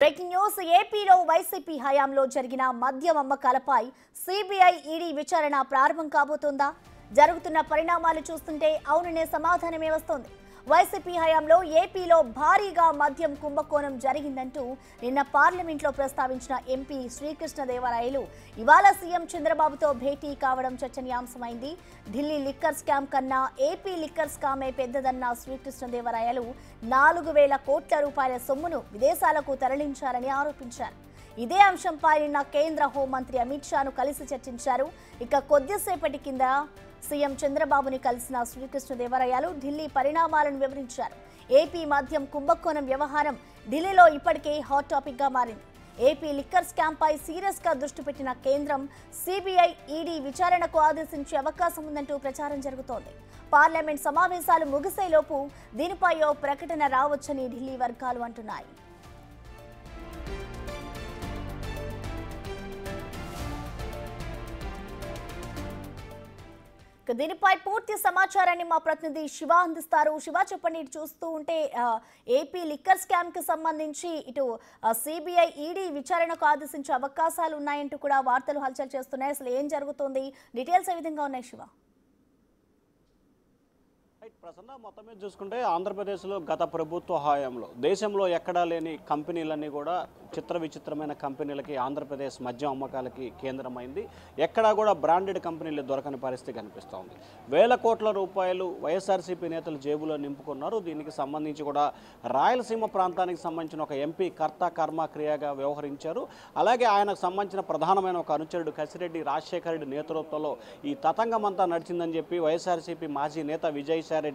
Breaking news ఏపీలో YCP హయాంలో జరిగిన మద్యం అమ్మకాలపై సిబిఐ ఈడీ విచారణ ప్రారంభం కాబోతోందా? జరుగుతున్న పరిణామాలు చూస్తుంటే అవుననే సమాధానమే వస్తోంది. వైసీపీ హయాంలో ఏపీలో భారీగా మద్యం కుంభకోణం జరిగిందంటూ నిన్న పార్లమెంట్లో ప్రస్తావించిన ఎంపీ శ్రీకృష్ణదేవరాయలు ఇవాళ సీఎం చంద్రబాబుతో భేటీ కావడం చర్చనీయాంశమైంది. ఢిల్లీ లిక్కర్ స్కామ్ కన్నా ఏపీ లిక్కర్ స్కామే పెద్దదన్న శ్రీకృష్ణదేవరాయలు 4,000 కోట్ల రూపాయల సొమ్మును విదేశాలకు తరలించారని ఆరోపించారు. ఇదే అంశంపై నిన్న కేంద్ర హోంమంత్రి అమిత్ షాను కలిసి చర్చించారు. ఇక కొద్దిసేపటి కింద సీఎం చంద్రబాబుని కలిసిన శ్రీకృష్ణదేవరాయలు ఢిల్లీ పరిణామాలను వివరించారు. ఏపీ మద్యం కుంభకోణం వ్యవహారం ఢిల్లీలో ఇప్పటికే హాట్ టాపిక్ గా మారింది. ఏపీ లిక్కర్ స్కామ్ పై సీరియస్ గా దృష్టి పెట్టిన కేంద్రం సిబిఐ ఈడీ విచారణకు ఆదేశించే అవకాశం ఉందంటూ ప్రచారం జరుగుతోంది. పార్లమెంట్ సమావేశాలు ముగిసేలోపు దీనిపై ఓ ప్రకటన రావచ్చని ఢిల్లీ వర్గాలు అంటున్నాయి. దీనిపై పూర్తి సమాచారాన్ని మా ప్రతినిధి శివ అందిస్తారు. శివ, చెప్పండి. చూస్తూ ఉంటే ఏపీ లిక్కర్ స్కామ్ కి సంబంధించి ఇటు సిబిఐ ఈడీ విచారణకు ఆదేశించే అవకాశాలు ఉన్నాయంటూ కూడా వార్తలు హల్చల్ చేస్తున్నాయి. అసలు ఏం జరుగుతుంది? డీటెయిల్స్ ఏ విధంగా ఉన్నాయి శివ? ప్రసన్న, మొత్తం మీద చూసుకుంటే ఆంధ్రప్రదేశ్లో గత ప్రభుత్వ హయాంలో దేశంలో ఎక్కడా లేని కంపెనీలన్నీ కూడా చిత్ర విచిత్రమైన కంపెనీలకి ఆంధ్రప్రదేశ్ మద్యం అమ్మకాలకి కేంద్రమైంది. ఎక్కడా కూడా బ్రాండెడ్ కంపెనీలు దొరకని పరిస్థితి కనిపిస్తోంది. వేల కోట్ల రూపాయలు వైఎస్ఆర్సీపీ నేతలు జేబులో నింపుకున్నారు. దీనికి సంబంధించి కూడా రాయలసీమ ప్రాంతానికి సంబంధించిన ఒక ఎంపీ కర్త కర్మ క్రియగా వ్యవహరించారు. అలాగే ఆయనకు సంబంధించిన ప్రధానమైన ఒక అనుచరుడు కసిరెడ్డి రాజశేఖర రెడ్డి నేతృత్వంలో ఈ తతంగం అంతా నడిచిందని చెప్పి వైఎస్ఆర్సీపీ మాజీ నేత విజయసాయిరెడ్డి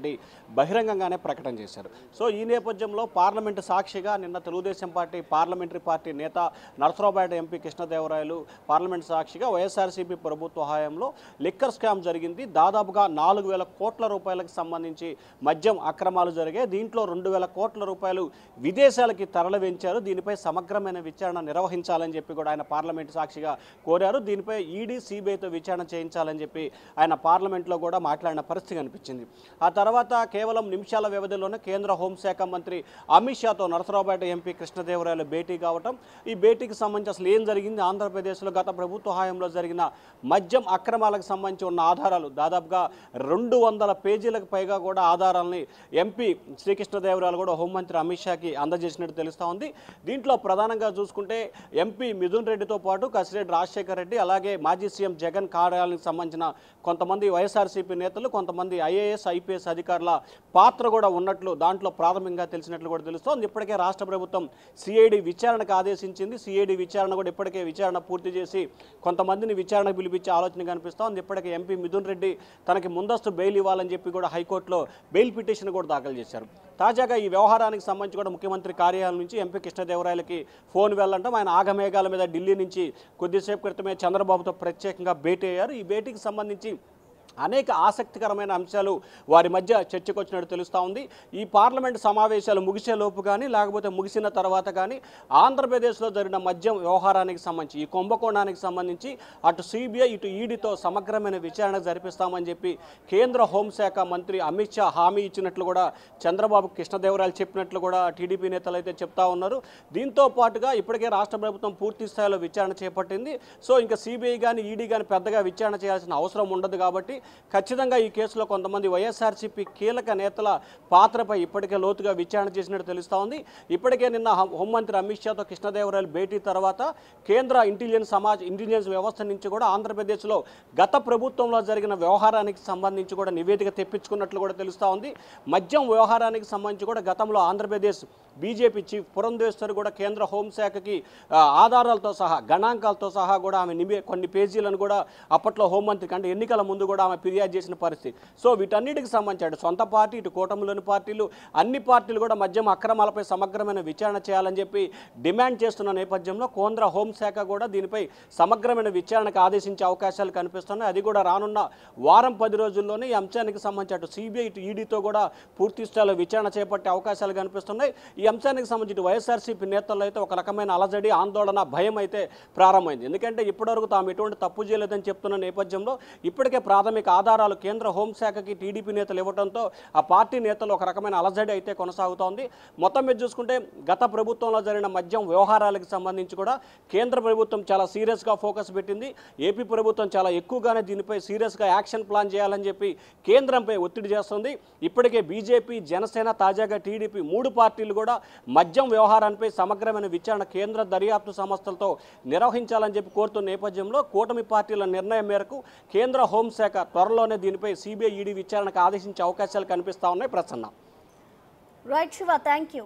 బహిరంగంగానే ప్రకటన చేశారు. సో ఈ నేపథ్యంలో పార్లమెంటు సాక్షిగా నిన్న తెలుగుదేశం పార్టీ పార్లమెంటరీ పార్టీ నేత నరసరావుపేట ఎంపీ కృష్ణదేవరాయలు పార్లమెంట్ సాక్షిగా వైఎస్ఆర్సీపీ ప్రభుత్వ హయాంలో లిక్కర్ స్కామ్ జరిగింది, దాదాపుగా 4,000 కోట్ల రూపాయలకు సంబంధించి మద్యం అక్రమాలు జరిగాయి, దీంట్లో 2,000 కోట్ల రూపాయలు విదేశాలకి తరలించారు, దీనిపై సమగ్రమైన విచారణ నిర్వహించాలని చెప్పి కూడా ఆయన పార్లమెంట్ సాక్షిగా కోరారు. దీనిపై ఈడీ సిబిఐతో విచారణ చేయించాలని చెప్పి ఆయన పార్లమెంట్లో కూడా మాట్లాడిన పరిస్థితి కనిపించింది. ఆ తర్వాత కేవలం నిమిషాల వ్యవధిలోనే కేంద్ర హోంశాఖ మంత్రి అమిత్ షాతో నరసరావుపేట ఎంపీ కృష్ణదేవరాయలు భేటీ కావటం, ఈ భేటీకి సంబంధించి అసలు ఏం జరిగింది, ఆంధ్రప్రదేశ్లో గత ప్రభుత్వ హయాంలో జరిగిన మద్యం అక్రమాలకు సంబంధించి ఉన్న ఆధారాలు దాదాపుగా 200 పేజీలకు పైగా కూడా ఆధారాలని ఎంపీ శ్రీకృష్ణదేవరాయలు కూడా హోంమంత్రి అమిత్ షాకి అందజేసినట్టు తెలుస్తూ ఉంది. దీంట్లో ప్రధానంగా చూసుకుంటే ఎంపీ మిథున్ రెడ్డితో పాటు కసిరెడ్డి రాజశేఖర రెడ్డి, అలాగే మాజీ సీఎం జగన్ కార్యాలయానికి సంబంధించిన కొంతమంది వైఎస్ఆర్సీపీ నేతలు, కొంతమంది ఐఏఎస్ ఐపీఎస్ అధికారుల పాత్ర కూడా ఉన్నట్లు దాంట్లో ప్రాథమికంగా తెలిసినట్లు కూడా తెలుస్తోంది. ఇప్పటికే రాష్ట్ర ప్రభుత్వం సిఐడి విచారణకు ఆదేశించింది. సిఐడి విచారణ కూడా ఇప్పటికే విచారణ పూర్తి చేసి కొంతమందిని విచారణకు పిలిపించే ఆలోచన కనిపిస్తోంది. ఇప్పటికే ఎంపీ మిథున్ రెడ్డి తనకి ముందస్తు బెయిల్ ఇవ్వాలని చెప్పి కూడా హైకోర్టులో బెయిల్ పిటిషన్ కూడా దాఖలు చేశారు. తాజాగా ఈ వ్యవహారానికి సంబంధించి కూడా ముఖ్యమంత్రి కార్యాలయం నుంచి ఎంపీ కృష్ణదేవరాయలకి ఫోన్ వెళ్ళంటాం. ఆయన ఆగమేఘాల మీద ఢిల్లీ నుంచి కొద్దిసేపు క్రితమే చంద్రబాబుతో ప్రత్యేకంగా భేటీ అయ్యారు. ఈ భేటీకి సంబంధించి అనేక ఆసక్తికరమైన అంశాలు వారి మధ్య చర్చకు వచ్చినట్టు తెలుస్తూ ఉంది. ఈ పార్లమెంట్ సమావేశాలు ముగిసేలోపు కానీ లేకపోతే ముగిసిన తర్వాత కానీ ఆంధ్రప్రదేశ్లో జరిగిన మద్యం వ్యవహారానికి సంబంధించి ఈ కుంభకోణానికి సంబంధించి అటు సిబిఐ ఇటు ఈడీతో సమగ్రమైన విచారణ జరిపిస్తామని చెప్పి కేంద్ర హోంశాఖ మంత్రి అమిత్ షా హామీ ఇచ్చినట్లు కూడా చంద్రబాబు కృష్ణదేవరాయలు చెప్పినట్లు కూడా టీడీపీ నేతలు అయితే చెప్తా ఉన్నారు. దీంతో పాటుగా ఇప్పటికే రాష్ట్ర ప్రభుత్వం పూర్తి స్థాయిలో విచారణ చేపట్టింది. సో ఇంకా సిబిఐ కానీ ఈడీ కానీ పెద్దగా విచారణ చేయాల్సిన అవసరం ఉండదు కాబట్టి ఖచ్చితంగా ఈ కేసులో కొంతమంది వైఎస్ఆర్సీపీ కీలక నేతల పాత్రపై ఇప్పటికే లోతుగా విచారణ చేసినట్టు తెలుస్తూ ఉంది. ఇప్పటికే నిన్న హోంమంత్రి అమిత్ షాతో కృష్ణదేవరాయలు భేటీ తర్వాత కేంద్ర ఇంటెలిజెన్స్ వ్యవస్థ నుంచి కూడా ఆంధ్రప్రదేశ్లో గత ప్రభుత్వంలో జరిగిన వ్యవహారానికి సంబంధించి కూడా నివేదిక తెప్పించుకున్నట్లు కూడా తెలుస్తూ ఉంది. మద్యం వ్యవహారానికి సంబంధించి కూడా గతంలో ఆంధ్రప్రదేశ్ బీజేపీ చీఫ్ పురంధేశ్వరి కూడా కేంద్ర హోంశాఖకి ఆధారాలతో సహా గణాంకాలతో సహా కూడా ఆమె కొన్ని పేజీలను కూడా అప్పట్లో హోంమంత్రికి అంటే ఎన్నికల ముందు కూడా ఆమె ఫిర్యాదు చేసిన పరిస్థితి. సో వీటన్నిటికి సంబంధించి సొంత పార్టీ ఇటు కూటమిలోని పార్టీలు అన్ని పార్టీలు కూడా మద్యం అక్రమాలపై సమగ్రమైన విచారణ చేయాలని చెప్పి డిమాండ్ చేస్తున్న నేపథ్యంలో కేంద్ర హోంశాఖ కూడా దీనిపై సమగ్రమైన విచారణకు ఆదేశించే అవకాశాలు కనిపిస్తున్నాయి. అది కూడా రానున్న వారం 10 రోజుల్లోనే ఈ అంశానికి సంబంధించి అటు సిబిఐ ఇటు ఈడీతో కూడా పూర్తి స్థాయిలో విచారణ చేపట్టే అవకాశాలు కనిపిస్తున్నాయి. ఈ అంశానికి సంబంధించి వైఎస్ఆర్సీపీ నేతల్లో అయితే ఒక రకమైన అలజడి ఆందోళన భయం అయితే ప్రారంభమైంది. ఎందుకంటే ఇప్పటివరకు తాము ఎటువంటి తప్పు చేయలేదని చెప్తున్న నేపథ్యంలో ఇప్పటికే ప్రాథమిక అనేక ఆధారాలు కేంద్ర హోంశాఖకి టీడీపీ నేతలు ఇవ్వడంతో ఆ పార్టీ నేతలు ఒక రకమైన అలజడి అయితే కొనసాగుతోంది. మొత్తం మీద చూసుకుంటే గత ప్రభుత్వంలో జరిగిన మద్యం వ్యవహారాలకు సంబంధించి కూడా కేంద్ర ప్రభుత్వం చాలా సీరియస్గా ఫోకస్ పెట్టింది. ఏపీ ప్రభుత్వం చాలా ఎక్కువగానే దీనిపై సీరియస్గా యాక్షన్ ప్లాన్ చేయాలని చెప్పి కేంద్రంపై ఒత్తిడి చేస్తుంది. ఇప్పటికే బీజేపీ, జనసేన, తాజాగా టీడీపీ 3 పార్టీలు కూడా మద్యం వ్యవహారానికి సమగ్రమైన విచారణ కేంద్ర దర్యాప్తు సంస్థలతో నిర్వహించాలని చెప్పి కోరుతున్న నేపథ్యంలో కూటమి పార్టీల నిర్ణయం మేరకు కేంద్ర హోంశాఖ త్వరలోనే దీనిపై సిబిఐ, ఈడీ విచారణకు ఆదేశించే అవకాశాలు కనిపిస్తా ఉన్నాయి. Prasanna. Right Shiva, thank you.